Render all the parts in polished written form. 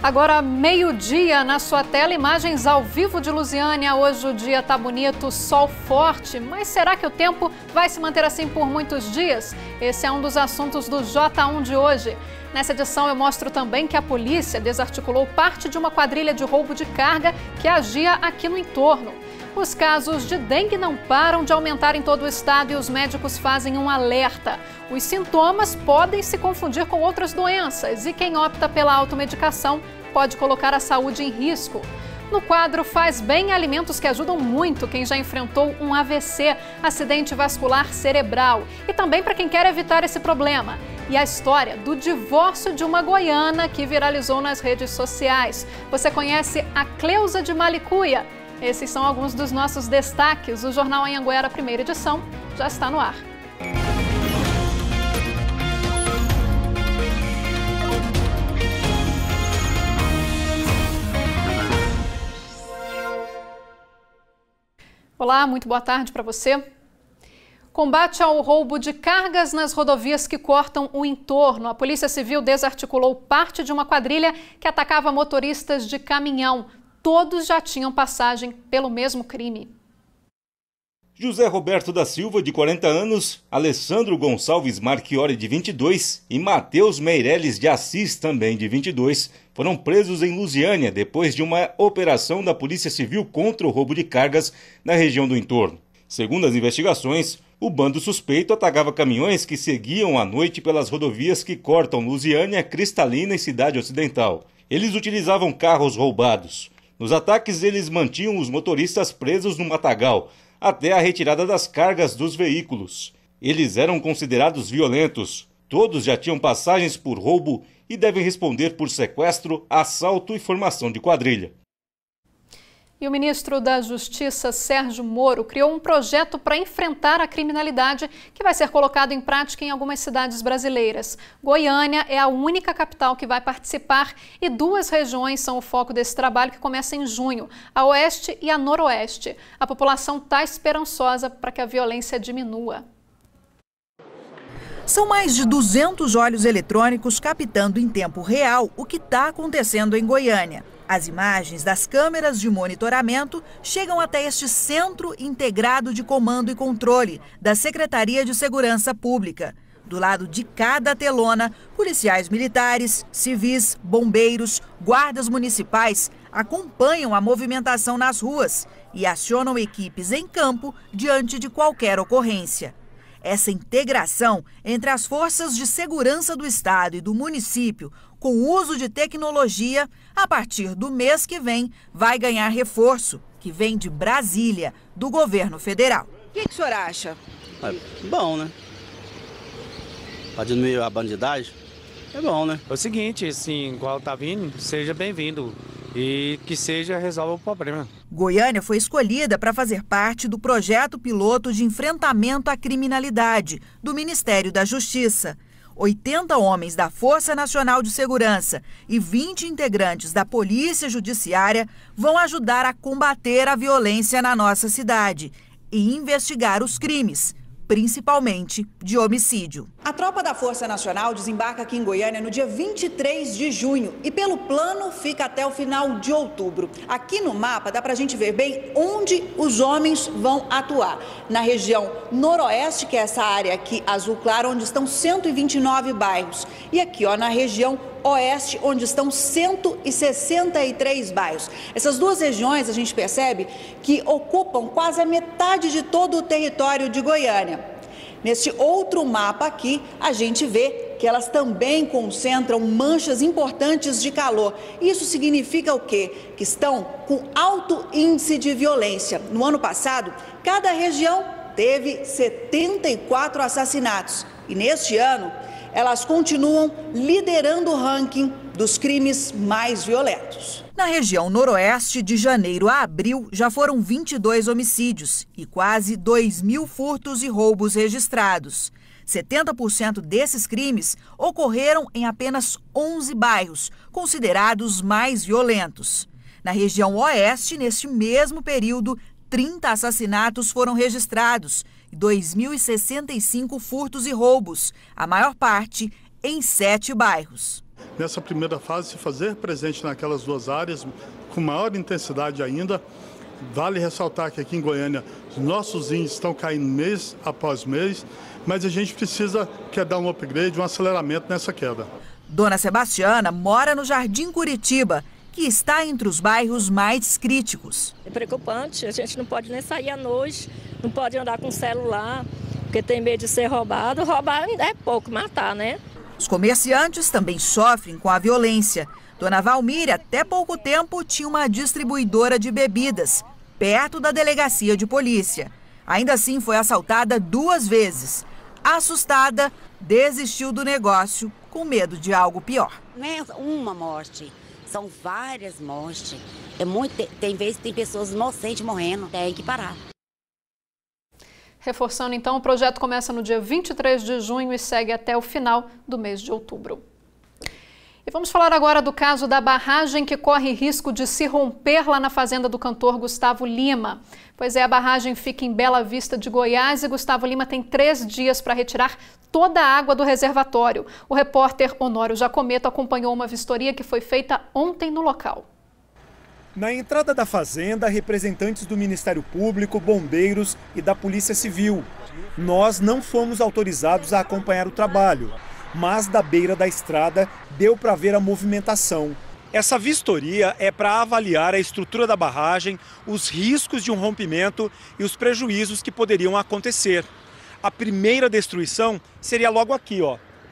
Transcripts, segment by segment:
Agora, meio-dia, na sua tela, imagens ao vivo de Lusiânia. Hoje o dia tá bonito, sol forte, mas será que o tempo vai se manter assim por muitos dias? Esse é um dos assuntos do J1 de hoje. Nessa edição eu mostro também que a polícia desarticulou parte de uma quadrilha de roubo de carga que agia aqui no entorno. Os casos de dengue não param de aumentar em todo o estado e os médicos fazem um alerta. Os sintomas podem se confundir com outras doenças e quem opta pela automedicação pode colocar a saúde em risco. No quadro Faz Bem, alimentos que ajudam muito quem já enfrentou um AVC, acidente vascular cerebral, e também para quem quer evitar esse problema. E a história do divórcio de uma goiana que viralizou nas redes sociais. Você conhece a Cleusa de Malicuia? Esses são alguns dos nossos destaques. O Jornal Anhanguera, primeira edição, já está no ar. Olá, muito boa tarde para você. Combate ao roubo de cargas nas rodovias que cortam o entorno. A Polícia Civil desarticulou parte de uma quadrilha que atacava motoristas de caminhão. Todos já tinham passagem pelo mesmo crime. José Roberto da Silva, de 40 anos, Alessandro Gonçalves Marchiori, de 22, e Matheus Meireles de Assis, também de 22, foram presos em Lusiânia depois de uma operação da Polícia Civil contra o roubo de cargas na região do entorno. Segundo as investigações, o bando suspeito atacava caminhões que seguiam à noite pelas rodovias que cortam Lusiânia, Cristalina e Cidade Ocidental. Eles utilizavam carros roubados. Nos ataques, eles mantinham os motoristas presos no matagal, até a retirada das cargas dos veículos. Eles eram considerados violentos. Todos já tinham passagens por roubo e devem responder por sequestro, assalto e formação de quadrilha. E o ministro da Justiça, Sérgio Moro, criou um projeto para enfrentar a criminalidade que vai ser colocado em prática em algumas cidades brasileiras. Goiânia é a única capital que vai participar e 2 regiões são o foco desse trabalho, que começa em junho, a Oeste e a Noroeste. A população está esperançosa para que a violência diminua. São mais de 200 olhos eletrônicos captando em tempo real o que está acontecendo em Goiânia. As imagens das câmeras de monitoramento chegam até este Centro Integrado de Comando e Controle da Secretaria de Segurança Pública. Do lado de cada telona, policiais militares, civis, bombeiros, guardas municipais acompanham a movimentação nas ruas e acionam equipes em campo diante de qualquer ocorrência. Essa integração entre as forças de segurança do estado e do município, com o uso de tecnologia, a partir do mês que vem, vai ganhar reforço, que vem de Brasília, do governo federal. O que o senhor acha? É bom, né? Para diminuir a bandidagem, é bom, né? É o seguinte, assim, igual tá vindo, seja bem-vindo e que resolva o problema. Goiânia foi escolhida para fazer parte do projeto piloto de enfrentamento à criminalidade do Ministério da Justiça. 80 homens da Força Nacional de Segurança e 20 integrantes da Polícia Judiciária vão ajudar a combater a violência na nossa cidade e investigar os crimes, principalmente de homicídio. A tropa da Força Nacional desembarca aqui em Goiânia no dia 23 de junho e pelo plano fica até o final de outubro. Aqui no mapa dá pra gente ver bem onde os homens vão atuar. Na região noroeste, que é essa área aqui azul claro, onde estão 129 bairros. E aqui, ó, na região oeste, onde estão 163 bairros. Essas 2 regiões, a gente percebe que ocupam quase a metade de todo o território de Goiânia. Neste outro mapa aqui, a gente vê que elas também concentram manchas importantes de calor. Isso significa o quê? Que estão com alto índice de violência. No ano passado, cada região teve 74 assassinatos. E neste ano, elas continuam liderando o ranking dos crimes mais violentos. Na região noroeste, de janeiro a abril, já foram 22 homicídios e quase 2.000 furtos e roubos registrados. 70% desses crimes ocorreram em apenas 11 bairros, considerados mais violentos. Na região oeste, neste mesmo período, 30 assassinatos foram registrados e 2.065 furtos e roubos, a maior parte em 7 bairros. Nessa primeira fase, se fazer presente naquelas duas áreas, com maior intensidade ainda. Vale ressaltar que aqui em Goiânia, os nossos índices estão caindo mês após mês, mas a gente precisa dar um upgrade, um aceleramento nessa queda. Dona Sebastiana mora no Jardim Curitiba, que está entre os bairros mais críticos. É preocupante, a gente não pode nem sair à noite, não pode andar com celular, porque tem medo de ser roubado. Roubar ainda é pouco, matar, né? Os comerciantes também sofrem com a violência. Dona Valmíria, até pouco tempo, tinha uma distribuidora de bebidas, perto da delegacia de polícia. Ainda assim, foi assaltada 2 vezes. Assustada, desistiu do negócio, com medo de algo pior. Não é uma morte, são várias mortes. Tem vezes que tem pessoas inocentes morrendo, tem que parar. Reforçando então, o projeto começa no dia 23 de junho e segue até o final do mês de outubro. E vamos falar agora do caso da barragem que corre risco de se romper lá na fazenda do cantor Gustavo Lima. Pois é, a barragem fica em Bela Vista de Goiás e Gustavo Lima tem 3 dias para retirar toda a água do reservatório. O repórter Honório Jacometo acompanhou uma vistoria que foi feita ontem no local. Na entrada da fazenda, representantes do Ministério Público, bombeiros e da Polícia Civil. Nós não fomos autorizados a acompanhar o trabalho, mas da beira da estrada deu para ver a movimentação. Essa vistoria é para avaliar a estrutura da barragem, os riscos de um rompimento e os prejuízos que poderiam acontecer. A primeira destruição seria logo aqui,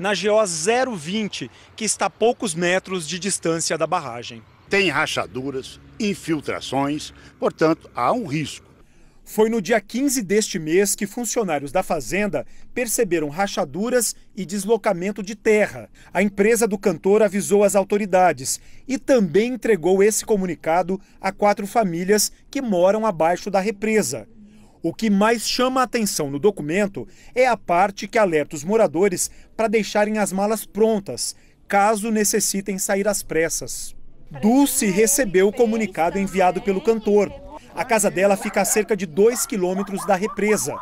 na GO 020, que está a poucos metros de distância da barragem. Tem rachaduras, infiltrações, portanto, há um risco. Foi no dia 15 deste mês que funcionários da fazenda perceberam rachaduras e deslocamento de terra. A empresa do cantor avisou as autoridades e também entregou esse comunicado a 4 famílias que moram abaixo da represa. O que mais chama a atenção no documento é a parte que alerta os moradores para deixarem as malas prontas, caso necessitem sair às pressas. Dulce recebeu o comunicado enviado pelo cantor. A casa dela fica a cerca de 2 quilômetros da represa.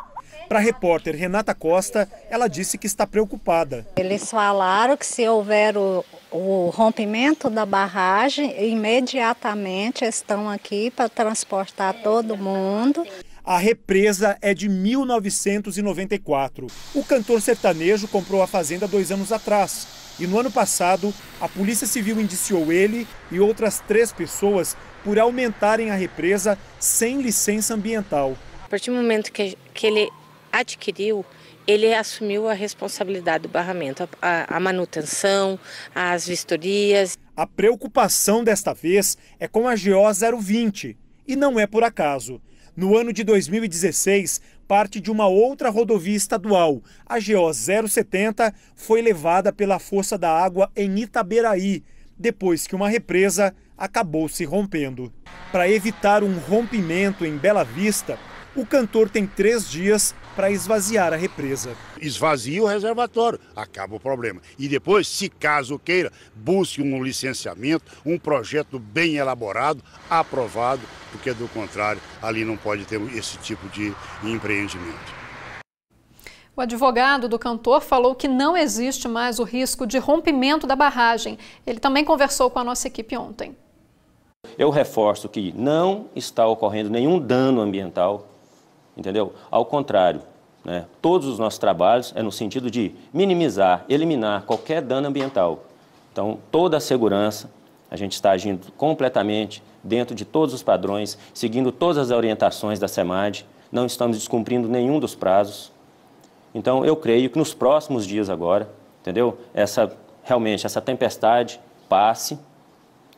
Para a repórter Renata Costa, ela disse que está preocupada. Eles falaram que se houver o rompimento da barragem, imediatamente estão aqui para transportar todo mundo. A represa é de 1994. O cantor sertanejo comprou a fazenda 2 anos atrás. E no ano passado, a Polícia Civil indiciou ele e outras 3 pessoas por aumentarem a represa sem licença ambiental. A partir do momento que ele adquiriu, ele assumiu a responsabilidade do barramento, a manutenção, as vistorias. A preocupação desta vez é com a GO 020 e não é por acaso. No ano de 2016, parte de uma outra rodovia estadual, a GO 070, foi levada pela força da água em Itaberaí, depois que uma represa acabou se rompendo. Para evitar um rompimento em Bela Vista, o cantor tem 3 dias para esvaziar a represa. Esvazia o reservatório, acaba o problema. E depois, se caso queira, busque um licenciamento, um projeto bem elaborado, aprovado, porque do contrário, ali não pode ter esse tipo de empreendimento. O advogado do cantor falou que não existe mais o risco de rompimento da barragem. Ele também conversou com a nossa equipe ontem. Eu reforço que não está ocorrendo nenhum dano ambiental, entendeu? Ao contrário, né? Todos os nossos trabalhos é no sentido de minimizar, eliminar qualquer dano ambiental. Então, toda a segurança, a gente está agindo completamente dentro de todos os padrões, seguindo todas as orientações da SEMAD, não estamos descumprindo nenhum dos prazos. Então, eu creio que nos próximos dias agora, entendeu? Realmente, essa tempestade passe,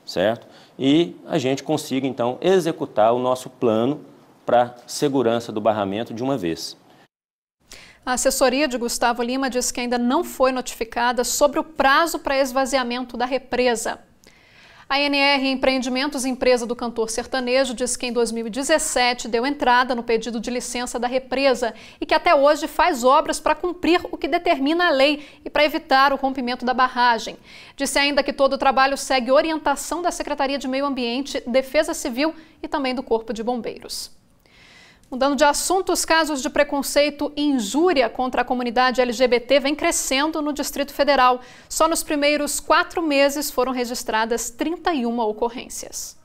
certo? E a gente consiga, então, executar o nosso plano para segurança do barramento de uma vez. A assessoria de Gustavo Lima diz que ainda não foi notificada sobre o prazo para esvaziamento da represa. A NR Empreendimentos, empresa do cantor sertanejo, diz que em 2017 deu entrada no pedido de licença da represa e que até hoje faz obras para cumprir o que determina a lei e para evitar o rompimento da barragem. Disse ainda que todo o trabalho segue orientação da Secretaria de Meio Ambiente, Defesa Civil e também do Corpo de Bombeiros. Mudando de assunto, os casos de preconceito e injúria contra a comunidade LGBT vêm crescendo no Distrito Federal. Só nos primeiros 4 meses foram registradas 31 ocorrências.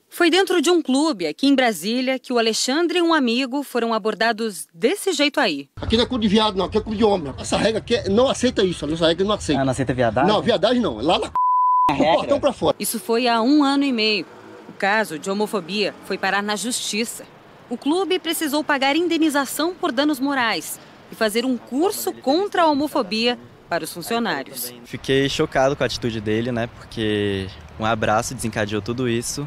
Foi dentro de um clube aqui em Brasília que o Alexandre e um amigo foram abordados desse jeito aí. Aqui não é clube de viado não, aqui é clube de homem. Essa regra aqui não aceita isso, essa regra não aceita. Ah, não aceita viadagem? Não, viadagem não, lá na do portão pra fora. Isso foi há 1 ano e meio. O caso de homofobia foi parar na justiça. O clube precisou pagar indenização por danos morais e fazer um curso contra a homofobia para os funcionários. Fiquei chocado com a atitude dele, né? Porque um abraço desencadeou tudo isso.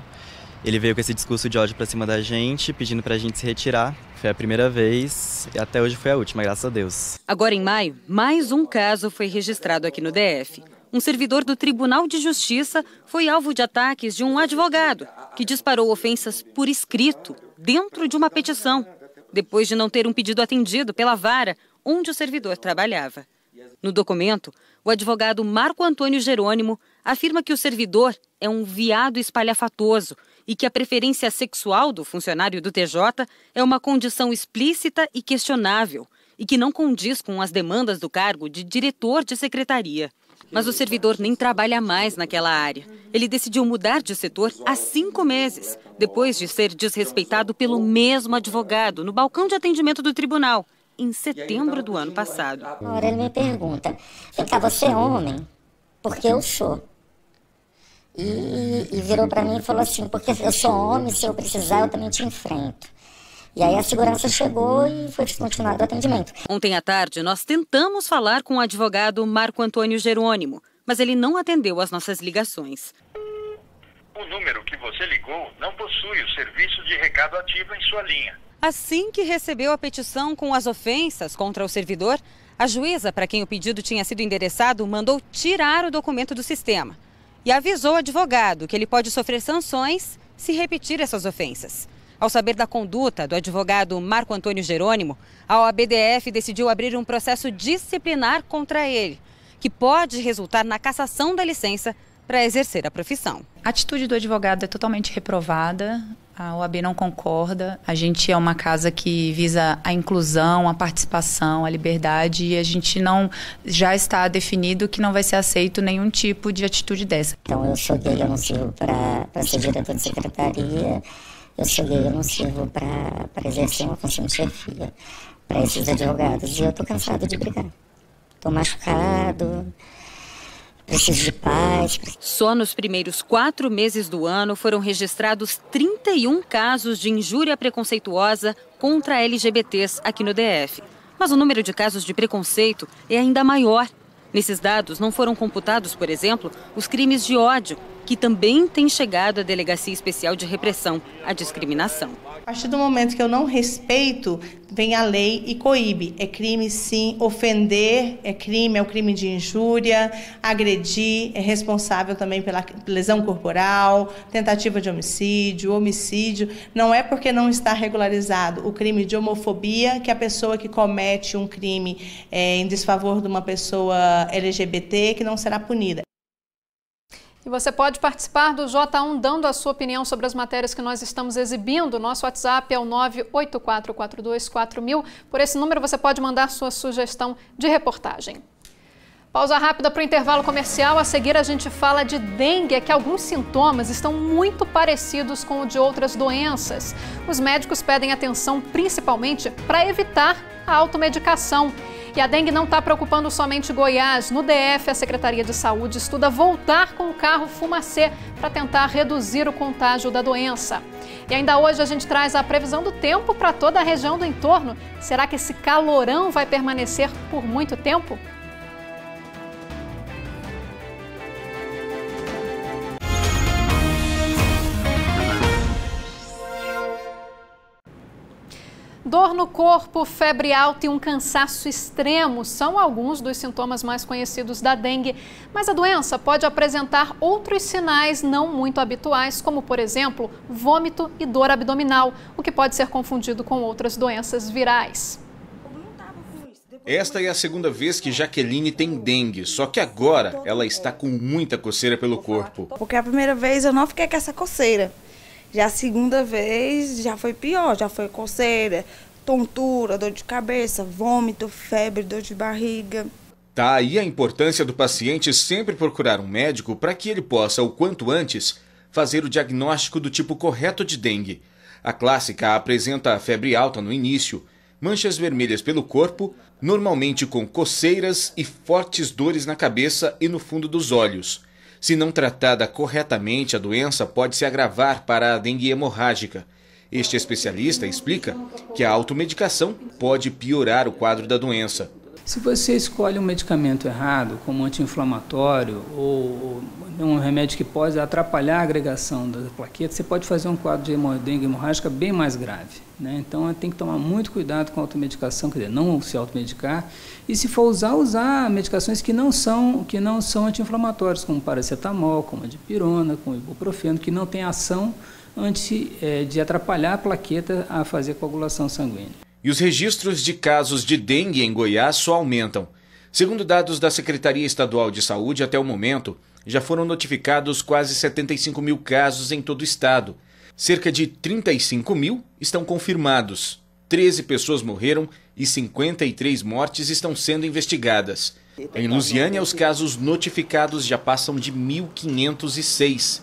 Ele veio com esse discurso de ódio pra cima da gente, pedindo pra gente se retirar. Foi a primeira vez e até hoje foi a última, graças a Deus. Agora, em maio, mais um caso foi registrado aqui no DF. Um servidor do Tribunal de Justiça foi alvo de ataques de um advogado que disparou ofensas por escrito dentro de uma petição, depois de não ter um pedido atendido pela vara onde o servidor trabalhava. No documento, o advogado Marco Antônio Jerônimo afirma que o servidor é um viado espalhafatoso e que a preferência sexual do funcionário do TJ é uma condição explícita e questionável e que não condiz com as demandas do cargo de diretor de secretaria. Mas o servidor nem trabalha mais naquela área. Ele decidiu mudar de setor há 5 meses, depois de ser desrespeitado pelo mesmo advogado no balcão de atendimento do tribunal, em setembro do ano passado. Uma hora ele me pergunta, vem cá, você é homem? Porque eu sou. E virou para mim e falou assim, porque eu sou homem, se eu precisar eu também te enfrento. E aí a segurança chegou e foi descontinuado o atendimento. Ontem à tarde, nós tentamos falar com o advogado Marco Antônio Jerônimo, mas ele não atendeu as nossas ligações. O número que você ligou não possui o serviço de recado ativo em sua linha. Assim que recebeu a petição com as ofensas contra o servidor, a juíza, para quem o pedido tinha sido endereçado, mandou tirar o documento do sistema e avisou o advogado que ele pode sofrer sanções se repetir essas ofensas. Ao saber da conduta do advogado Marco Antônio Jerônimo, a OAB-DF decidiu abrir um processo disciplinar contra ele, que pode resultar na cassação da licença para exercer a profissão. A atitude do advogado é totalmente reprovada, a OAB não concorda. A gente é uma casa que visa a inclusão, a participação, a liberdade e a gente não, já está definido que não vai ser aceito nenhum tipo de atitude dessa. Então eu sou gay, eu não sirvo para ser diretor de secretaria. Eu sou gay, eu não sirvo para exercer uma função de chefia para esses advogados. E eu estou cansado de brigar. Estou machucado, preciso de paz. Só nos primeiros 4 meses do ano foram registrados 31 casos de injúria preconceituosa contra LGBTs aqui no DF. Mas o número de casos de preconceito é ainda maior. Nesses dados não foram computados, por exemplo, os crimes de ódio, que também têm chegado à Delegacia Especial de Repressão à Discriminação. A partir do momento que eu não respeito, vem a lei e coíbe. É crime, sim, ofender é o crime de injúria, agredir, é responsável também pela lesão corporal, tentativa de homicídio, homicídio. Não é porque não está regularizado o crime de homofobia que a pessoa que comete um crime em desfavor de uma pessoa LGBT que não será punida. E você pode participar do J1 dando a sua opinião sobre as matérias que nós estamos exibindo. Nosso WhatsApp é o 984424000. Por esse número você pode mandar sua sugestão de reportagem. Pausa rápida para o intervalo comercial. A seguir a gente fala de dengue, que alguns sintomas estão muito parecidos com o de outras doenças. Os médicos pedem atenção principalmente para evitar a automedicação. E a dengue não está preocupando somente Goiás. No DF, a Secretaria de Saúde estuda voltar com o carro fumacê para tentar reduzir o contágio da doença. E ainda hoje a gente traz a previsão do tempo para toda a região do entorno. Será que esse calorão vai permanecer por muito tempo? Dor no corpo, febre alta e um cansaço extremo são alguns dos sintomas mais conhecidos da dengue. Mas a doença pode apresentar outros sinais não muito habituais, como, por exemplo, vômito e dor abdominal, o que pode ser confundido com outras doenças virais. Esta é a segunda vez que Jaqueline tem dengue, só que agora ela está com muita coceira pelo corpo. Porque a primeira vez eu não fiquei com essa coceira. Já a segunda vez já foi pior, já foi coceira, tontura, dor de cabeça, vômito, febre, dor de barriga. Tá aí a importância do paciente sempre procurar um médico para que ele possa, o quanto antes, fazer o diagnóstico do tipo correto de dengue. A clássica apresenta febre alta no início, manchas vermelhas pelo corpo, normalmente com coceiras e fortes dores na cabeça e no fundo dos olhos. Se não tratada corretamente, a doença pode se agravar para a dengue hemorrágica. Este especialista explica que a automedicação pode piorar o quadro da doença. Se você escolhe um medicamento errado, como anti-inflamatório ou um remédio que pode atrapalhar a agregação das plaquetas, você pode fazer um quadro de dengue hemorrágica bem mais grave, né? Então tem que tomar muito cuidado com a automedicação, quer dizer, não se automedicar. E se for usar medicações que não são anti-inflamatórias, como paracetamol, como a dipirona, como ibuprofeno, que não tem ação de atrapalhar a plaqueta a fazer coagulação sanguínea. E os registros de casos de dengue em Goiás só aumentam. Segundo dados da Secretaria Estadual de Saúde, até o momento, já foram notificados quase 75 mil casos em todo o estado. Cerca de 35 mil estão confirmados. 13 pessoas morreram e 53 mortes estão sendo investigadas. Em Lusiânia, os casos notificados já passam de 1.506.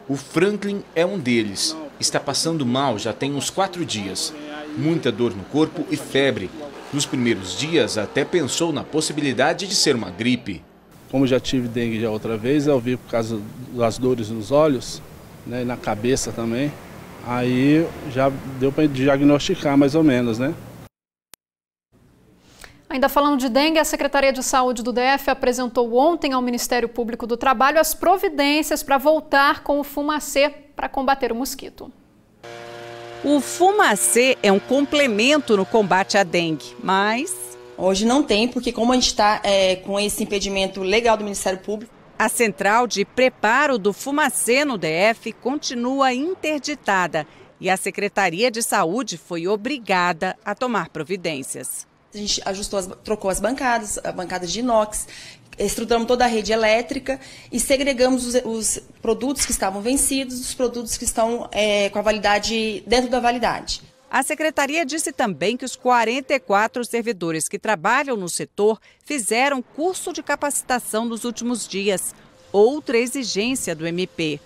O Franklin é um deles. Está passando mal já tem uns 4 dias. Muita dor no corpo e febre. Nos primeiros dias até pensou na possibilidade de ser uma gripe. Como já tive dengue já outra vez, eu vi por causa das dores nos olhos, né, e na cabeça também. Aí já deu para diagnosticar mais ou menos, né? Ainda falando de dengue, a Secretaria de Saúde do DF apresentou ontem ao Ministério Público do Trabalho as providências para voltar com o Fumacê para combater o mosquito. O Fumacê é um complemento no combate à dengue, mas... Hoje não tem, porque como a gente está com esse impedimento legal do Ministério Público... A central de preparo do Fumacê no DF continua interditada e a Secretaria de Saúde foi obrigada a tomar providências. A gente trocou as bancadas, a bancada de inox, estruturamos toda a rede elétrica e segregamos os produtos que estavam vencidos dos produtos que estão com a validade dentro da validade. A secretaria disse também que os 44 servidores que trabalham no setor fizeram curso de capacitação nos últimos dias, outra exigência do MP.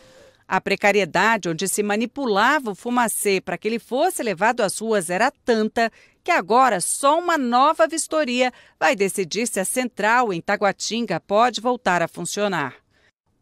A precariedade onde se manipulava o Fumacê para que ele fosse levado às ruas era tanta que agora só uma nova vistoria vai decidir se a central em Taguatinga pode voltar a funcionar.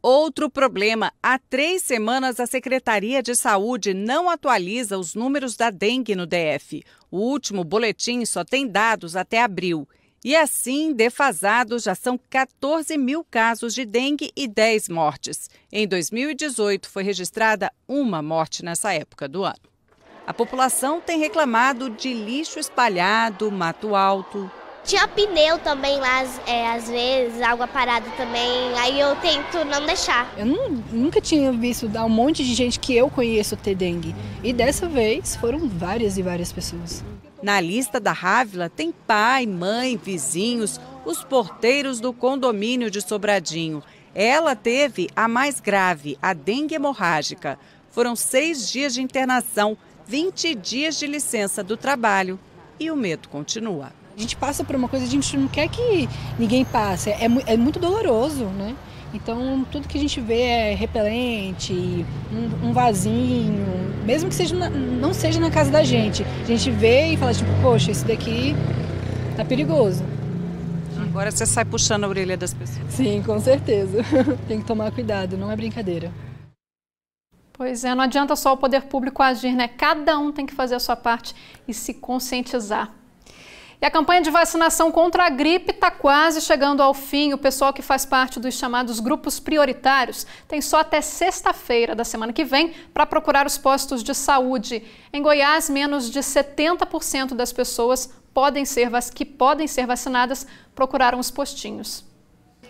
Outro problema, há 3 semanas a Secretaria de Saúde não atualiza os números da dengue no DF. O último boletim só tem dados até abril. E assim, defasados, já são 14 mil casos de dengue e 10 mortes. Em 2018, foi registrada uma morte nessa época do ano. A população tem reclamado de lixo espalhado, mato alto. Tinha pneu também lá, às vezes, água parada também, aí eu tento não deixar. Eu nunca tinha visto um monte de gente que eu conheço ter dengue. E dessa vez foram várias e várias pessoas. Na lista da Rávila tem pai, mãe, vizinhos, os porteiros do condomínio de Sobradinho. Ela teve a mais grave, a dengue hemorrágica. Foram 6 dias de internação, 20 dias de licença do trabalho e o medo continua. A gente passa por uma coisa que a gente não quer que ninguém passe, é muito doloroso, né? Então tudo que a gente vê é repelente, um vasinho, mesmo que não seja na casa da gente. A gente vê e fala tipo, poxa, isso daqui tá perigoso. Agora você sai puxando a orelha das pessoas. Sim, com certeza. Tem que tomar cuidado, não é brincadeira. Pois é, não adianta só o poder público agir, né? Cada um tem que fazer a sua parte e se conscientizar. E a campanha de vacinação contra a gripe está quase chegando ao fim. O pessoal que faz parte dos chamados grupos prioritários tem só até sexta-feira da semana que vem para procurar os postos de saúde. Em Goiás, menos de 70% das pessoas que podem ser vacinadas procuraram os postinhos.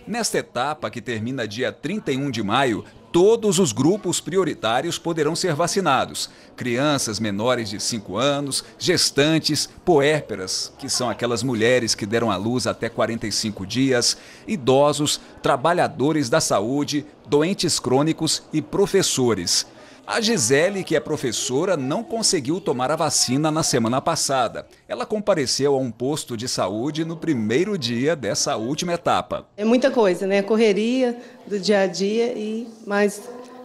Nesta etapa, que termina dia 31 de maio, todos os grupos prioritários poderão ser vacinados. Crianças menores de 5 anos, gestantes, puérperas, que são aquelas mulheres que deram à luz até 45 dias, idosos, trabalhadores da saúde, doentes crônicos e professores. A Gisele, que é professora, não conseguiu tomar a vacina na semana passada. Ela compareceu a um posto de saúde no primeiro dia dessa última etapa. É muita coisa, né? Correria do dia a dia, mas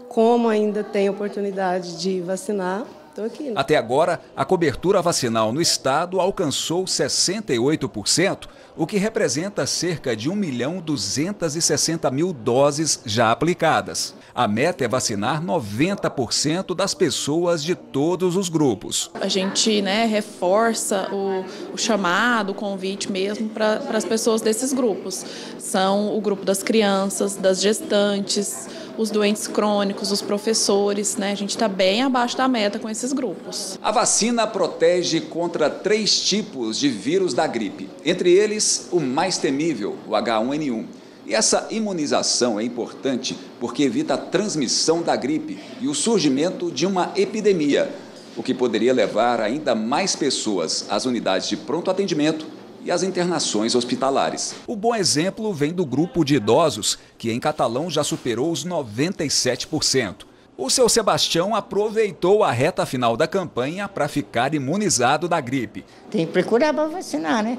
como ainda tem oportunidade de vacinar, estou aqui. Né? Até agora, a cobertura vacinal no estado alcançou 68%, o que representa cerca de 1.260.000 doses já aplicadas. A meta é vacinar 90% das pessoas de todos os grupos. A gente reforça o chamado, o convite mesmo para as pessoas desses grupos. São o grupo das crianças, das gestantes, os doentes crônicos, os professores. A gente está bem abaixo da meta com esses grupos. A vacina protege contra 3 tipos de vírus da gripe. Entre eles, o mais temível, o H1N1. E essa imunização é importante porque evita a transmissão da gripe e o surgimento de uma epidemia, o que poderia levar ainda mais pessoas às unidades de pronto atendimento e às internações hospitalares. O bom exemplo vem do grupo de idosos, que em Catalão já superou os 97%. O seu Sebastião aproveitou a reta final da campanha para ficar imunizado da gripe. Tem que procurar para vacinar, né?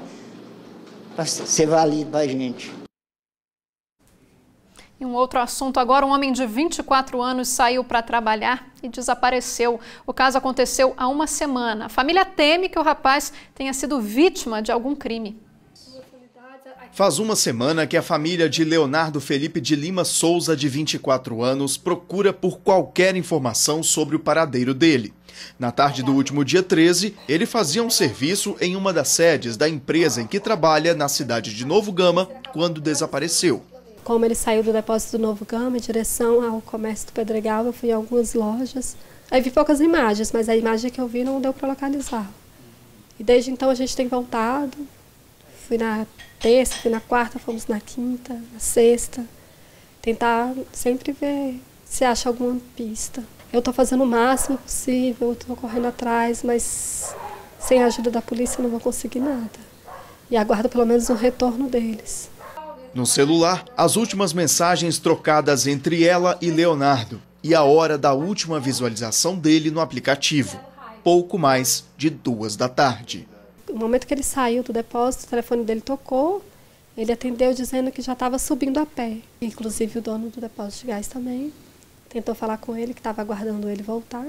Para ser válido para a gente. E um outro assunto agora, um homem de 24 anos saiu para trabalhar e desapareceu. O caso aconteceu há uma semana. A família teme que o rapaz tenha sido vítima de algum crime. Faz uma semana que a família de Leonardo Felipe de Lima Souza, de 24 anos, procura por qualquer informação sobre o paradeiro dele. Na tarde do último dia 13, ele fazia um serviço em uma das sedes da empresa em que trabalha na cidade de Novo Gama, quando desapareceu. Como ele saiu do depósito do Novo Gama em direção ao comércio do Pedregal, eu fui em algumas lojas. Aí vi poucas imagens, mas a imagem que eu vi não deu para localizar. E desde então a gente tem voltado. Fui na terça, fui na quarta, fomos na quinta, na sexta. Tentar sempre ver se acha alguma pista. Eu estou fazendo o máximo possível, estou correndo atrás, mas sem a ajuda da polícia eu não vou conseguir nada. E aguardo pelo menos um retorno deles. No celular, as últimas mensagens trocadas entre ela e Leonardo e a hora da última visualização dele no aplicativo, pouco mais de 2 da tarde. No momento que ele saiu do depósito, o telefone dele tocou, ele atendeu dizendo que já estava subindo a pé. Inclusive o dono do depósito de gás também tentou falar com ele, que estava aguardando ele voltar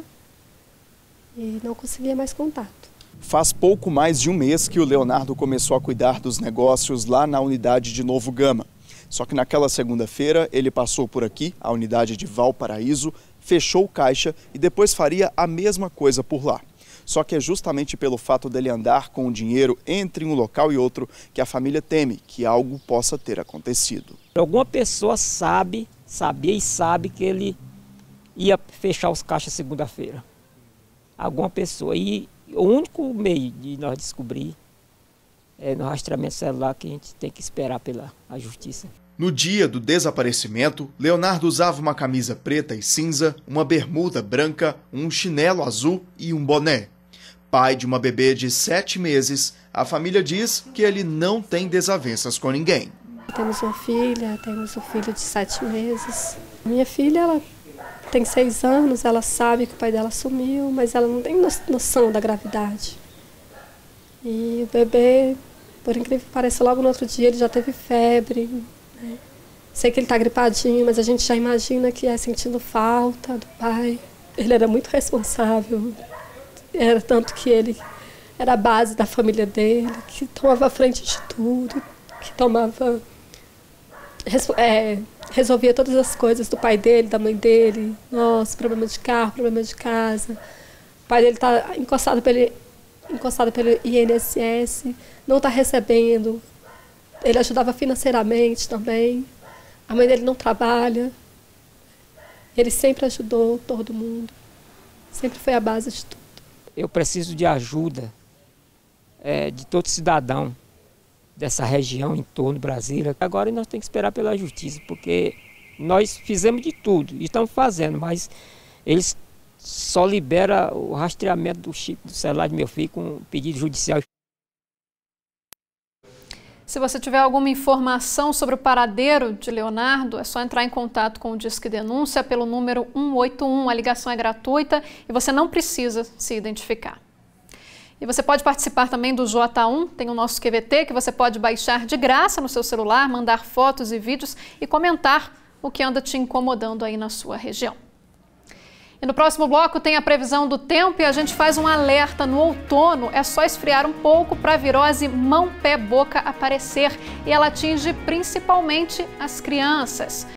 e não conseguia mais contato. Faz pouco mais de um mês que o Leonardo começou a cuidar dos negócios lá na unidade de Novo Gama. Só que naquela segunda-feira ele passou por aqui, a unidade de Valparaíso, fechou o caixa e depois faria a mesma coisa por lá. Só que é justamente pelo fato dele andar com o dinheiro entre um local e outro que a família teme que algo possa ter acontecido. Alguma pessoa sabia e sabe que ele ia fechar os caixas segunda-feira. Alguma pessoa. E o único meio de nós descobrir é no rastreamento celular, que a gente tem que esperar pela justiça. No dia do desaparecimento, Leonardo usava uma camisa preta e cinza, uma bermuda branca, um chinelo azul e um boné. Pai de uma bebê de 7 meses, a família diz que ele não tem desavenças com ninguém. Temos uma filha, temos um filho de 7 meses. Minha filha, ela tem 6 anos, ela sabe que o pai dela sumiu, mas ela não tem noção da gravidade. E o bebê, por incrível que pareça, logo no outro dia ele já teve febre. Né? Sei que ele está gripadinho, mas a gente já imagina que é sentindo falta do pai. Ele era muito responsável, era tanto que ele era a base da família dele, que tomava a frente de tudo, que resolvia todas as coisas do pai dele, da mãe dele, nossa, problema de carro, problema de casa. O pai dele está encostado pelo INSS, não está recebendo. Ele ajudava financeiramente também. A mãe dele não trabalha. Ele sempre ajudou todo mundo. Sempre foi a base de tudo. Eu preciso de ajuda de todo cidadão dessa região em torno de Brasília. Agora nós temos que esperar pela justiça, porque nós fizemos de tudo e estamos fazendo, mas eles só liberam o rastreamento do chip do celular de meu filho com pedido judicial. Se você tiver alguma informação sobre o paradeiro de Leonardo, é só entrar em contato com o Disque Denúncia pelo número 181. A ligação é gratuita e você não precisa se identificar. E você pode participar também do J1, tem o nosso QVT que você pode baixar de graça no seu celular, mandar fotos e vídeos e comentar o que anda te incomodando aí na sua região. E no próximo bloco tem a previsão do tempo e a gente faz um alerta. No outono é só esfriar um pouco para a virose mão-pé-boca aparecer e ela atinge principalmente as crianças.